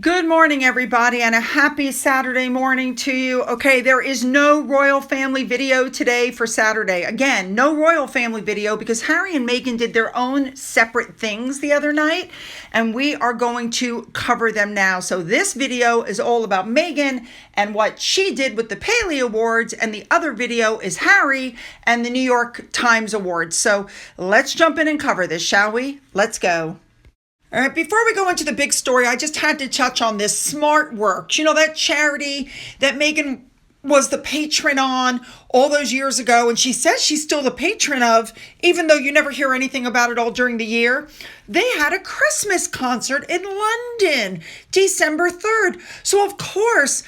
Good morning, everybody, and a happy Saturday morning to you. Okay, there is no royal family video today for Saturday. Again, no royal family video because Harry and Meghan did their own separate things the other night, and we are going to cover them now. So this video is all about Meghan and what she did with the Paley Awards, and the other video is Harry and the New York Times Awards. So let's jump in and cover this, shall we? Let's go. All right, before we go into the big story, I just had to touch on this Smart Works. You know, that charity that Meghan was the patron on all those years ago, and she says she's still the patron of, even though you never hear anything about it all during the year. They had a Christmas concert in London, December 3rd. So, of course,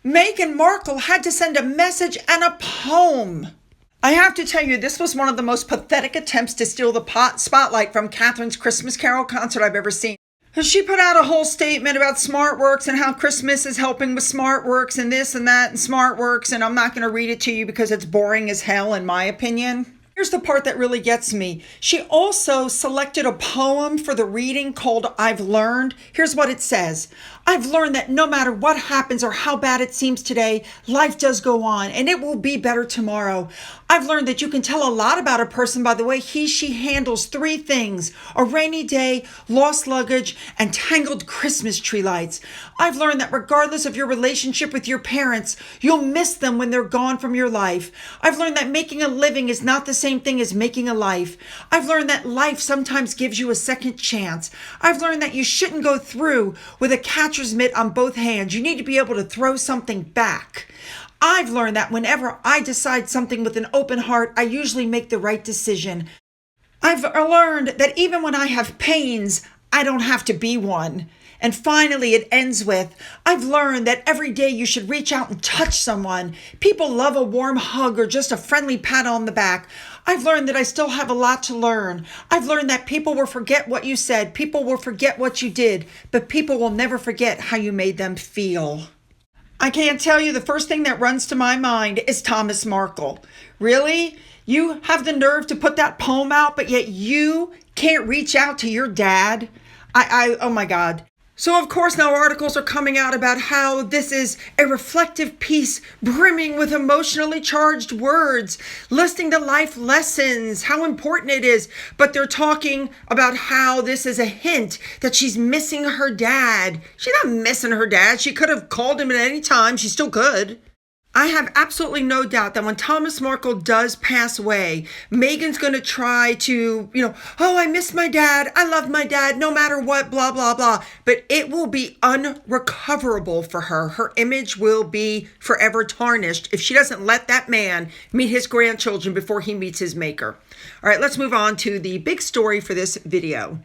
Meghan Markle had to send a message and a poem. I have to tell you, this was one of the most pathetic attempts to steal the spotlight from Catherine's Christmas Carol concert I've ever seen. She put out a whole statement about SmartWorks and how Christmas is helping with SmartWorks and this and that and SmartWorks, and I'm not going to read it to you because it's boring as hell in my opinion. Here's the part that really gets me. She also selected a poem for the reading called I've Learned. Here's what it says. I've learned that no matter what happens or how bad it seems today, life does go on and it will be better tomorrow. I've learned that you can tell a lot about a person by the way she handles three things: a rainy day, lost luggage, and tangled Christmas tree lights. I've learned that regardless of your relationship with your parents, you'll miss them when they're gone from your life. I've learned that making a living is not the same thing as making a life. I've learned that life sometimes gives you a second chance. I've learned that you shouldn't go through with a catcher's mitt on both hands. You need to be able to throw something back. I've learned that whenever I decide something with an open heart, I usually make the right decision. I've learned that even when I have pains, I don't have to be one. And finally, it ends with, I've learned that every day you should reach out and touch someone. People love a warm hug or just a friendly pat on the back. I've learned that I still have a lot to learn. I've learned that people will forget what you said. People will forget what you did, but people will never forget how you made them feel. I can't tell you, the first thing that runs to my mind is Thomas Markle. Really? You have the nerve to put that poem out, but yet you can't reach out to your dad? Oh my God. So, of course, now articles are coming out about how this is a reflective piece brimming with emotionally charged words, listing the life lessons, how important it is. But they're talking about how this is a hint that she's missing her dad. She's not missing her dad. She could have called him at any time. She still could. I have absolutely no doubt that when Thomas Markle does pass away, Meghan's going to try to, oh, I miss my dad. I love my dad no matter what, blah, blah, blah. But it will be unrecoverable for her. Her image will be forever tarnished if she doesn't let that man meet his grandchildren before he meets his maker. All right, let's move on to the big story for this video.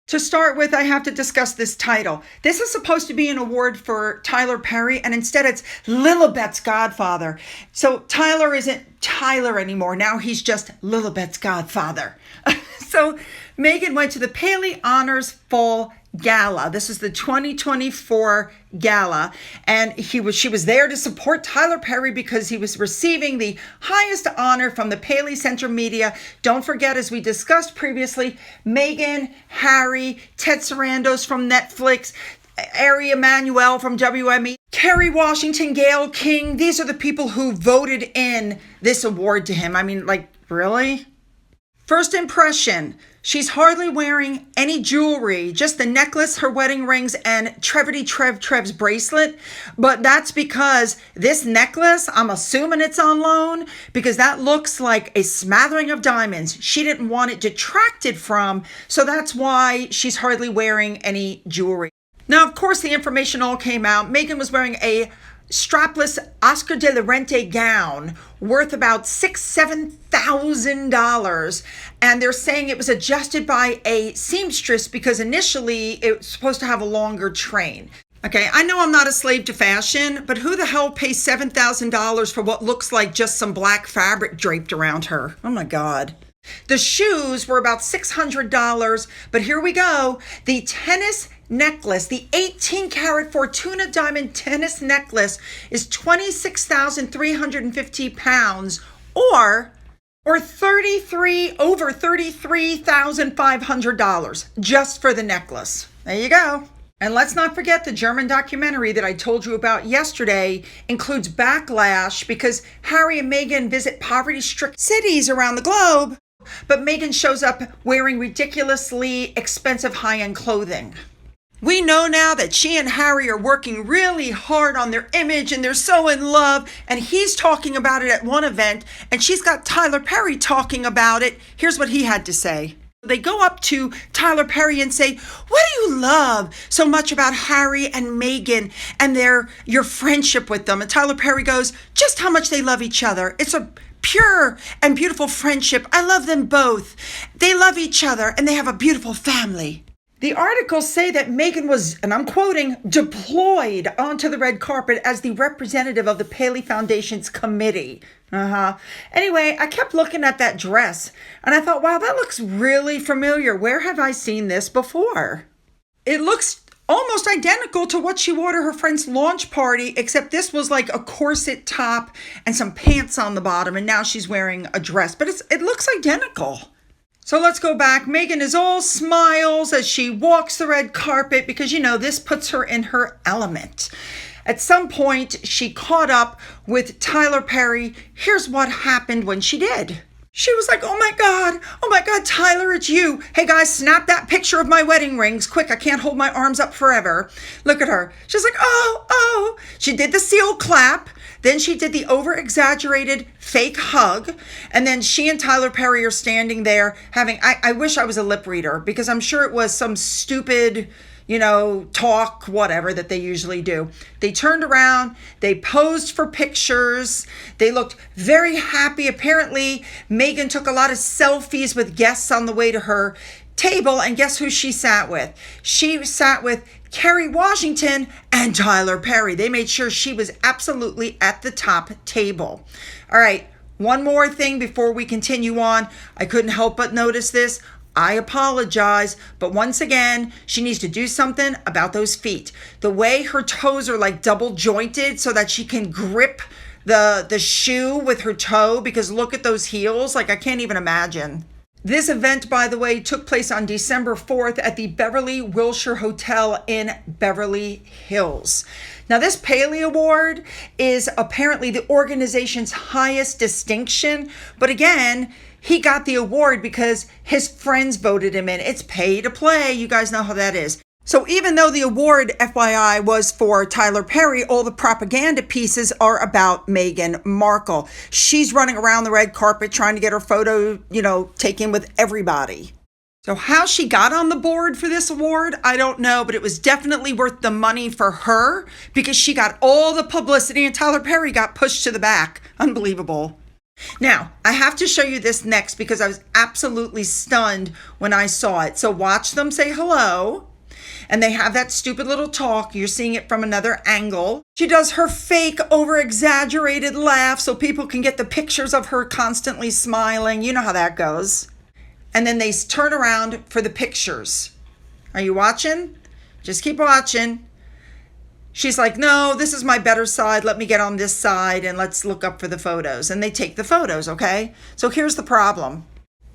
To start with, I have to discuss this title. This is supposed to be an award for Tyler Perry, and instead it's Lilibet's godfather. So Tyler isn't Tyler anymore. Now he's just Lilibet's godfather. So Meghan went to the Paley Honors Fall Gala. This is the 2024 gala, and she was there to support Tyler Perry because he was receiving the highest honor from the Paley Center Media. Don't forget, as we discussed previously, Meghan, Harry, Ted Sarandos from Netflix, Ari Emanuel from WME, Kerry Washington, Gayle King. These are the people who voted in this award to him. I mean, like, really? First impression, she's hardly wearing any jewelry, just the necklace, her wedding rings, and Trev's bracelet. But that's because this necklace, I'm assuming it's on loan, because that looks like a smattering of diamonds. She didn't want it detracted from, so that's why she's hardly wearing any jewelry. Now, of course, the information all came out. Meghan was wearing a strapless Oscar de la Renta gown worth about $7,000, and they're saying it was adjusted by a seamstress because initially it was supposed to have a longer train. Okay, I know I'm not a slave to fashion, but who the hell pays $7,000 for what looks like just some black fabric draped around her? Oh my God. The shoes were about $600, but here we go. The tennis necklace, the 18 karat Fortuna diamond tennis necklace is 26,350 pounds or over $33,500 just for the necklace. There you go. And let's not forget the German documentary that I told you about yesterday includes backlash because Harry and Meghan visit poverty-stricken cities around the globe, but Meghan shows up wearing ridiculously expensive high-end clothing. We know now that she and Harry are working really hard on their image and they're so in love, and he's talking about it at one event and she's got Tyler Perry talking about it. Here's what he had to say. They go up to Tyler Perry and say, "What do you love so much about Harry and Meghan and your friendship with them?" And Tyler Perry goes, "Just how much they love each other. It's a pure and beautiful friendship. I love them both. They love each other and they have a beautiful family." The articles say that Meghan was, and I'm quoting, deployed onto the red carpet as the representative of the Paley Foundation's committee. Anyway, I kept looking at that dress and I thought, wow, that looks really familiar. Where have I seen this before? It looks almost identical to what she wore to her friend's launch party, except this was like a corset top and some pants on the bottom, and now she's wearing a dress, but it looks identical. So let's go back. Meghan is all smiles as she walks the red carpet because, this puts her in her element. At some point, she caught up with Tyler Perry. Here's what happened when she did. She was like, oh my God, Tyler, it's you. Hey guys, snap that picture of my wedding rings. Quick, I can't hold my arms up forever. Look at her. She's like, oh. She did the seal clap. Then she did the over-exaggerated fake hug. And then she and Tyler Perry are standing there having, I wish I was a lip reader because I'm sure it was some stupid, talk, whatever that they usually do. They turned around, they posed for pictures. They looked very happy. Apparently, Meghan took a lot of selfies with guests on the way to her table. And guess who she sat with? She sat with Kerry Washington and Tyler Perry. They made sure she was absolutely at the top table. All right, one more thing before we continue on. I couldn't help but notice this. I apologize, but once again, she needs to do something about those feet. The way her toes are like double jointed so that she can grip the shoe with her toe, because look at those heels. Like, I can't even imagine. This event, by the way, took place on December 4th at the Beverly Wilshire Hotel in Beverly Hills. Now, this Paley Award is apparently the organization's highest distinction. But again, he got the award because his friends voted him in. It's pay to play. You guys know how that is. So even though the award, FYI, was for Tyler Perry, all the propaganda pieces are about Meghan Markle. She's running around the red carpet trying to get her photo, taken with everybody. So how she got on the board for this award, I don't know, but it was definitely worth the money for her because she got all the publicity and Tyler Perry got pushed to the back. Unbelievable. Now, I have to show you this next because I was absolutely stunned when I saw it. So watch them say hello. And they have that stupid little talk. You're seeing it from another angle. She does her fake over-exaggerated laugh so people can get the pictures of her constantly smiling. You know how that goes. And then they turn around for the pictures. Are you watching? Just keep watching. She's like, no, this is my better side. Let me get on this side and let's look up for the photos. And they take the photos, okay? So here's the problem.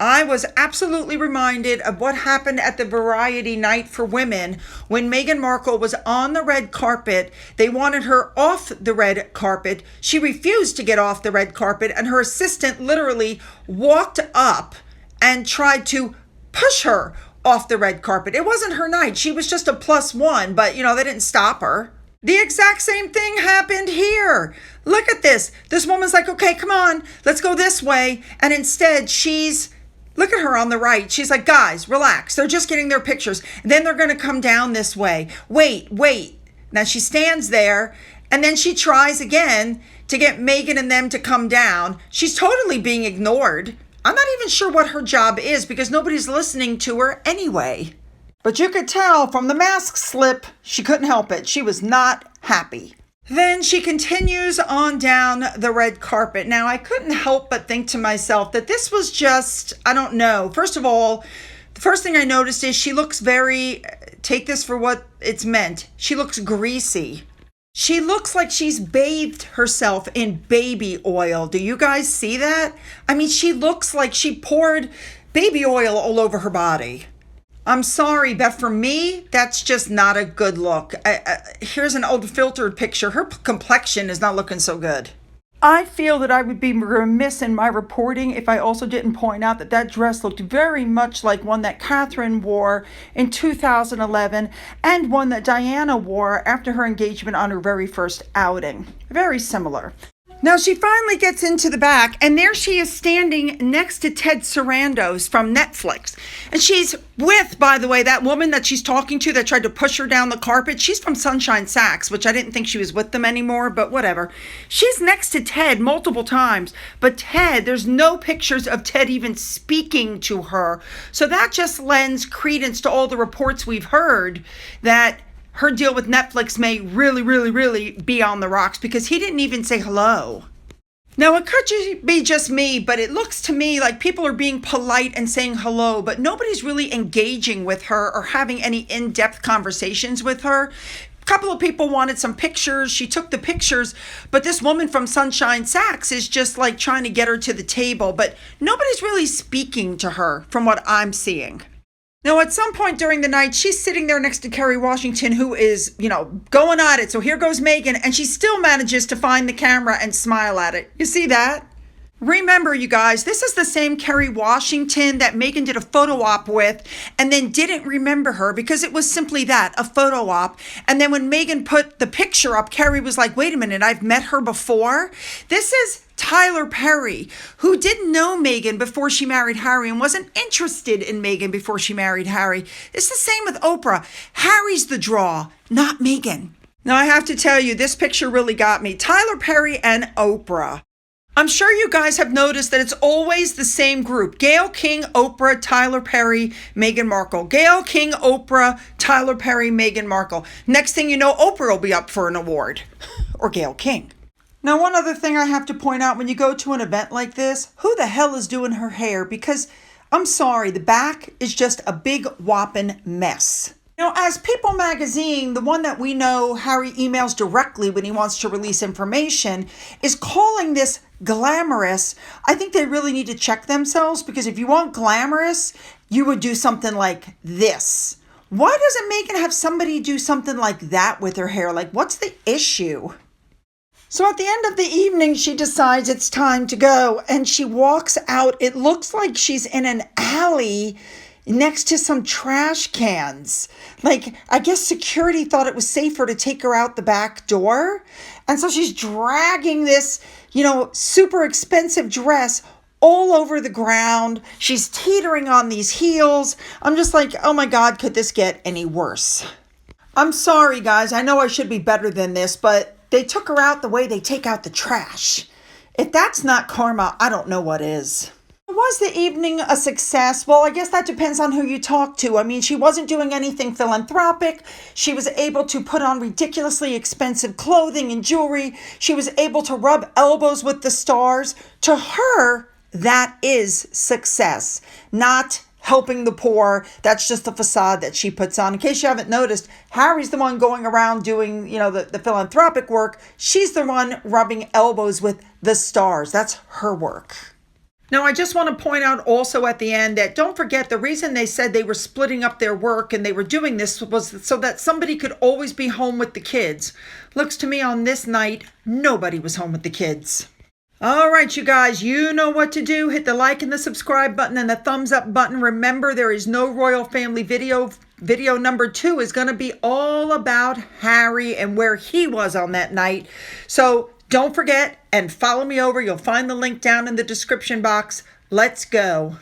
I was absolutely reminded of what happened at the Variety Night for Women when Meghan Markle was on the red carpet. They wanted her off the red carpet. She refused to get off the red carpet, and her assistant literally walked up and tried to push her off the red carpet. It wasn't her night. She was just a +1, but they didn't stop her. The exact same thing happened here. Look at this. This woman's like, okay, come on, let's go this way. And instead look at her on the right. She's like, guys, relax. They're just getting their pictures. And then they're going to come down this way. Wait. Now she stands there and then she tries again to get Meghan and them to come down. She's totally being ignored. I'm not even sure what her job is because nobody's listening to her anyway. But you could tell from the mask slip, she couldn't help it. She was not happy. Then she continues on down the red carpet. Now, I couldn't help but think to myself that this was just, I don't know. First of all, the first thing I noticed is she looks take this for what it's meant. She looks greasy. She looks like she's bathed herself in baby oil. Do you guys see that? I mean, she looks like she poured baby oil all over her body. I'm sorry, but for me, that's just not a good look. Here's an old filtered picture. Her complexion is not looking so good. I feel that I would be remiss in my reporting if I also didn't point out that that dress looked very much like one that Catherine wore in 2011 and one that Diana wore after her engagement on her very first outing. Very similar. Now she finally gets into the back, and there she is standing next to Ted Sarandos from Netflix. And she's with, by the way, that woman that she's talking to that tried to push her down the carpet. She's from Sunshine Sacks, which I didn't think she was with them anymore, but whatever. She's next to Ted multiple times, but Ted, there's no pictures of Ted even speaking to her. So that just lends credence to all the reports we've heard that her deal with Netflix may really be on the rocks, because he didn't even say hello. Now, it could be just me, but it looks to me like people are being polite and saying hello, but nobody's really engaging with her or having any in-depth conversations with her. A couple of people wanted some pictures. She took the pictures, but this woman from Sunshine Sacks is just like trying to get her to the table, but nobody's really speaking to her from what I'm seeing. Now, at some point during the night, she's sitting there next to Kerry Washington, who is, going at it. So here goes Meghan, and she still manages to find the camera and smile at it. You see that? Remember, you guys, this is the same Kerry Washington that Meghan did a photo op with and then didn't remember her because it was simply that, a photo op. And then when Meghan put the picture up, Kerry was like, wait a minute, I've met her before. This is Tyler Perry, who didn't know Meghan before she married Harry and wasn't interested in Meghan before she married Harry. It's the same with Oprah. Harry's the draw, not Meghan. Now, I have to tell you, this picture really got me. Tyler Perry and Oprah. I'm sure you guys have noticed that it's always the same group. Gayle King, Oprah, Tyler Perry, Meghan Markle. Gayle King, Oprah, Tyler Perry, Meghan Markle. Next thing you know, Oprah will be up for an award. Or Gayle King. Now, one other thing I have to point out, when you go to an event like this, who the hell is doing her hair? Because, I'm sorry, the back is just a big whopping mess. Now, as People magazine, the one that we know Harry emails directly when he wants to release information, is calling this glamorous. I think they really need to check themselves, because if you want glamorous, you would do something like this. Why doesn't Meghan have somebody do something like that with her hair? Like, what's the issue? So at the end of the evening, she decides it's time to go, and she walks out. It looks like she's in an alley next to some trash cans. Like, I guess security thought it was safer to take her out the back door. And so she's dragging this, super expensive dress all over the ground. She's teetering on these heels. I'm just like, oh my God, could this get any worse? I'm sorry, guys. I know I should be better than this, but they took her out the way they take out the trash. If that's not karma, I don't know what is. Was the evening a success? Well, I guess that depends on who you talk to. I mean, she wasn't doing anything philanthropic. She was able to put on ridiculously expensive clothing and jewelry. She was able to rub elbows with the stars. To her, that is success, not helping the poor. That's just the facade that she puts on. In case you haven't noticed, Harry's the one going around doing, the philanthropic work. She's the one rubbing elbows with the stars. That's her work. Now, I just want to point out also at the end that don't forget, the reason they said they were splitting up their work and they were doing this was so that somebody could always be home with the kids. Looks to me on this night, nobody was home with the kids. All right, you guys, you know what to do. Hit the like and the subscribe button and the thumbs up button. Remember, there is no royal family video. Video number 2 is going to be all about Harry and where he was on that night. So don't forget and follow me over. You'll find the link down in the description box. Let's go.